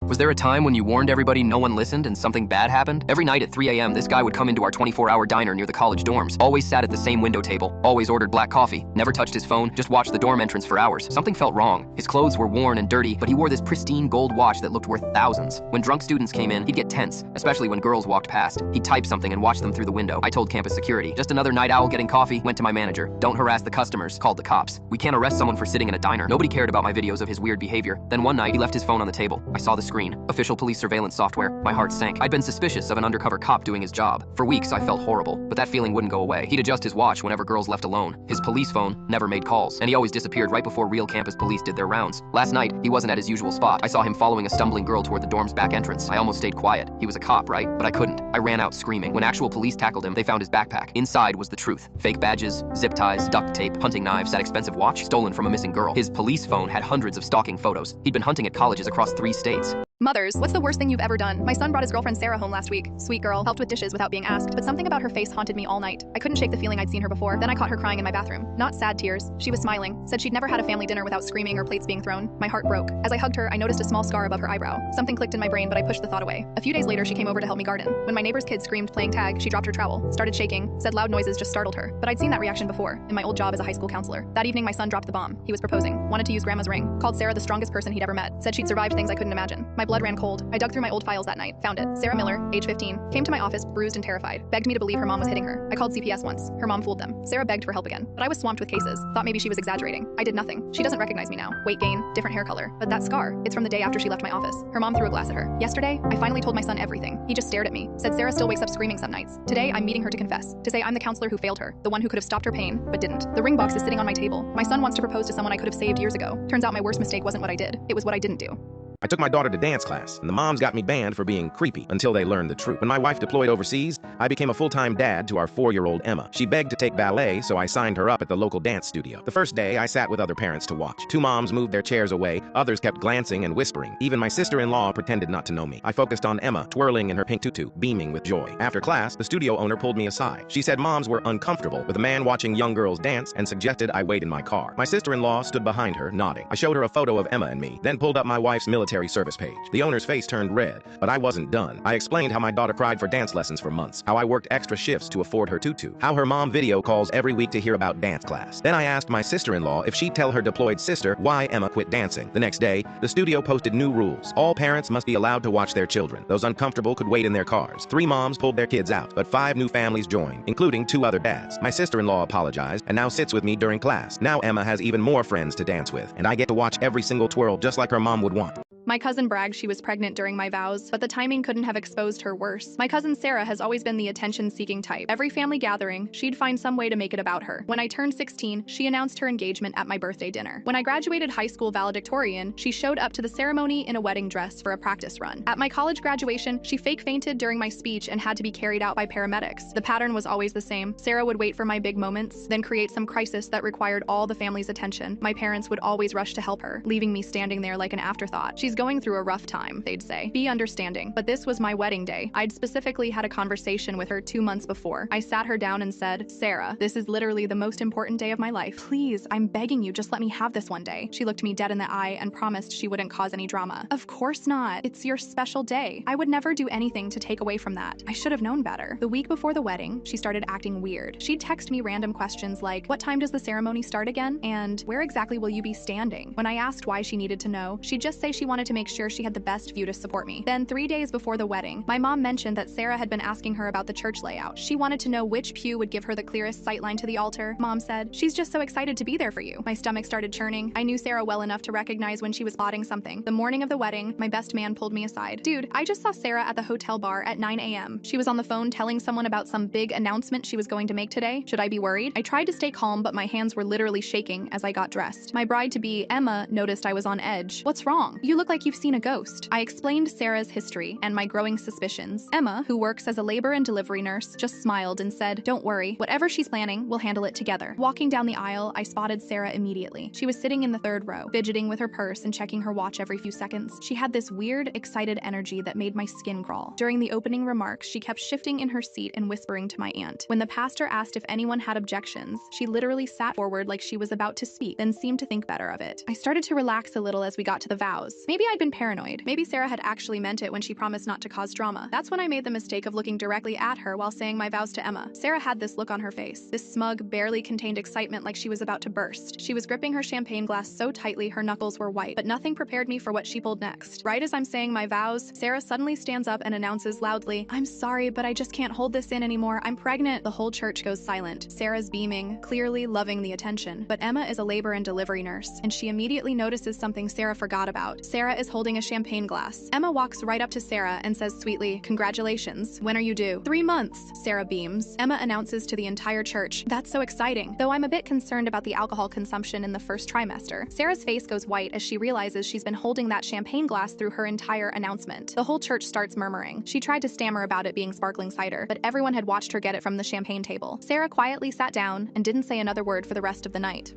Was there a time when you warned everybody no one listened and something bad happened? Every night at 3 a.m., this guy would come into our 24-hour diner near the college dorms. Always sat at the same window table, always ordered black coffee, never touched his phone, just watched the dorm entrance for hours. Something felt wrong. His clothes were worn and dirty, but he wore this pristine gold watch that looked worth thousands. When drunk students came in, he'd get tense, especially when girls walked past. He'd type something and watch them through the window. I told campus security. Just another night owl getting coffee. Went to my manager. Don't harass the customers. Called the cops. We can't arrest someone for sitting in a diner. Nobody cared about my videos of his weird behavior. Then one night, he left his phone on the table. I saw the screen. Official police surveillance software. My heart sank. I'd been suspicious of an undercover cop doing his job. For weeks, I felt horrible, but that feeling wouldn't go away. He'd adjust his watch whenever girls left alone. His police phone never made calls, and he always disappeared right before real campus police did their rounds. Last night, he wasn't at his usual spot. I saw him following a stumbling girl toward the dorm's back entrance. I almost stayed quiet. He was a cop, right? But I couldn't. I ran out screaming. When actual police tackled him, they found his backpack. Inside was the truth. Fake badges, zip ties, duct tape, hunting knives, that expensive watch stolen from a missing girl. His police phone had hundreds of stalking photos. He'd been hunting at colleges across 3 states. Mothers, what's the worst thing you've ever done? My son brought his girlfriend Sarah home last week. Sweet girl, helped with dishes without being asked, but something about her face haunted me all night. I couldn't shake the feeling I'd seen her before. Then I caught her crying in my bathroom. Not sad tears. She was smiling, said she'd never had a family dinner without screaming or plates being thrown. My heart broke. As I hugged her, I noticed a small scar above her eyebrow. Something clicked in my brain, but I pushed the thought away. A few days later, she came over to help me garden. When my neighbor's kid screamed playing tag, she dropped her trowel, started shaking, said loud noises just startled her. But I'd seen that reaction before, in my old job as a high school counselor. That evening, my son dropped the bomb. He was proposing, wanted to use grandma's ring, called Sarah the strongest person he'd ever met, said she'd survived things I couldn't imagine. My blood ran cold. I dug through my old files that night, found it. Sarah Miller, age 15, came to my office bruised and terrified, begged me to believe her mom was hitting her. I called CPS once. Her mom fooled them. Sarah begged for help again, but I was swamped with cases. Thought maybe she was exaggerating. I did nothing. She doesn't recognize me now. Weight gain, different hair color. But that scar, it's from the day after she left my office. Her mom threw a glass at her. Yesterday, I finally told my son everything. He just stared at me, said Sarah still wakes up screaming some nights. Today, I'm meeting her to confess, to say I'm the counselor who failed her, the one who could have stopped her pain, but didn't. The ring box is sitting on my table. My son wants to propose to someone I could have saved years ago. Turns out my worst mistake wasn't what I did. It was what I didn't do. I took my daughter to dance class, and the moms got me banned for being creepy until they learned the truth. When my wife deployed overseas, I became a full-time dad to our 4-year-old Emma. She begged to take ballet, so I signed her up at the local dance studio. The first day, I sat with other parents to watch. 2 moms moved their chairs away, others kept glancing and whispering. Even my sister-in-law pretended not to know me. I focused on Emma, twirling in her pink tutu, beaming with joy. After class, the studio owner pulled me aside. She said moms were uncomfortable with a man watching young girls dance and suggested I wait in my car. My sister-in-law stood behind her, nodding. I showed her a photo of Emma and me, then pulled up my wife's military service page. The owner's face turned red, but I wasn't done. I explained how my daughter cried for dance lessons for months, how I worked extra shifts to afford her tutu, how her mom video calls every week to hear about dance class. Then I asked my sister-in-law if she'd tell her deployed sister why Emma quit dancing. The next day, the studio posted new rules. All parents must be allowed to watch their children. Those uncomfortable could wait in their cars. 3 moms pulled their kids out, but 5 new families joined, including 2 other dads. My sister-in-law apologized and now sits with me during class. Now Emma has even more friends to dance with, and I get to watch every single twirl just like her mom would want. My cousin bragged she was pregnant during my vows, but the timing couldn't have exposed her worse. My cousin Sarah has always been the attention-seeking type. Every family gathering, she'd find some way to make it about her. When I turned 16, she announced her engagement at my birthday dinner. When I graduated high school valedictorian, she showed up to the ceremony in a wedding dress for a practice run. At my college graduation, she fake fainted during my speech and had to be carried out by paramedics. The pattern was always the same. Sarah would wait for my big moments, then create some crisis that required all the family's attention. My parents would always rush to help her, leaving me standing there like an afterthought. She's going through a rough time, they'd say. Be understanding. But this was my wedding day. I'd specifically had a conversation with her 2 months before. I sat her down and said, Sarah, this is literally the most important day of my life. Please, I'm begging you, just let me have this one day. She looked me dead in the eye and promised she wouldn't cause any drama. Of course not. It's your special day. I would never do anything to take away from that. I should have known better. The week before the wedding, she started acting weird. She'd text me random questions like, what time does the ceremony start again? And where exactly will you be standing? When I asked why she needed to know, she'd just say she wanted to make sure she had the best view to support me. Then 3 days before the wedding, my mom mentioned that Sarah had been asking her about the church layout. She wanted to know which pew would give her the clearest sightline to the altar. Mom said, she's just so excited to be there for you. My stomach started churning. I knew Sarah well enough to recognize when she was plotting something. The morning of the wedding, my best man pulled me aside. Dude, I just saw Sarah at the hotel bar at 9 a.m. She was on the phone telling someone about some big announcement she was going to make today. Should I be worried? I tried to stay calm, but my hands were literally shaking as I got dressed. My bride-to-be, Emma, noticed I was on edge. What's wrong? You look like you've seen a ghost. I explained Sarah's history and my growing suspicions. Emma, who works as a labor and delivery nurse, just smiled and said, don't worry, whatever she's planning, we'll handle it together. Walking down the aisle, I spotted Sarah immediately. She was sitting in the 3rd row, fidgeting with her purse and checking her watch every few seconds. She had this weird, excited energy that made my skin crawl. During the opening remarks, she kept shifting in her seat and whispering to my aunt. When the pastor asked if anyone had objections, she literally sat forward like she was about to speak, then seemed to think better of it. I started to relax a little as we got to the vows. Maybe Maybe I'd been paranoid. Maybe Sarah had actually meant it when she promised not to cause drama. That's when I made the mistake of looking directly at her while saying my vows to Emma. Sarah had this look on her face, this smug, barely contained excitement like she was about to burst. She was gripping her champagne glass so tightly her knuckles were white, but nothing prepared me for what she pulled next. Right as I'm saying my vows, Sarah suddenly stands up and announces loudly, "I'm sorry, but I just can't hold this in anymore. I'm pregnant." The whole church goes silent. Sarah's beaming, clearly loving the attention. But Emma is a labor and delivery nurse, and she immediately notices something Sarah forgot about. Sarah is holding a champagne glass. Emma walks right up to Sarah and says sweetly, "Congratulations. When are you due?" 3 months. Sarah beams. Emma announces to the entire church, "That's so exciting, though I'm a bit concerned about the alcohol consumption in the first trimester." Sarah's face goes white as she realizes she's been holding that champagne glass through her entire announcement. The whole church starts murmuring. She tried to stammer about it being sparkling cider, but everyone had watched her get it from the champagne table. Sarah quietly sat down and didn't say another word for the rest of the night.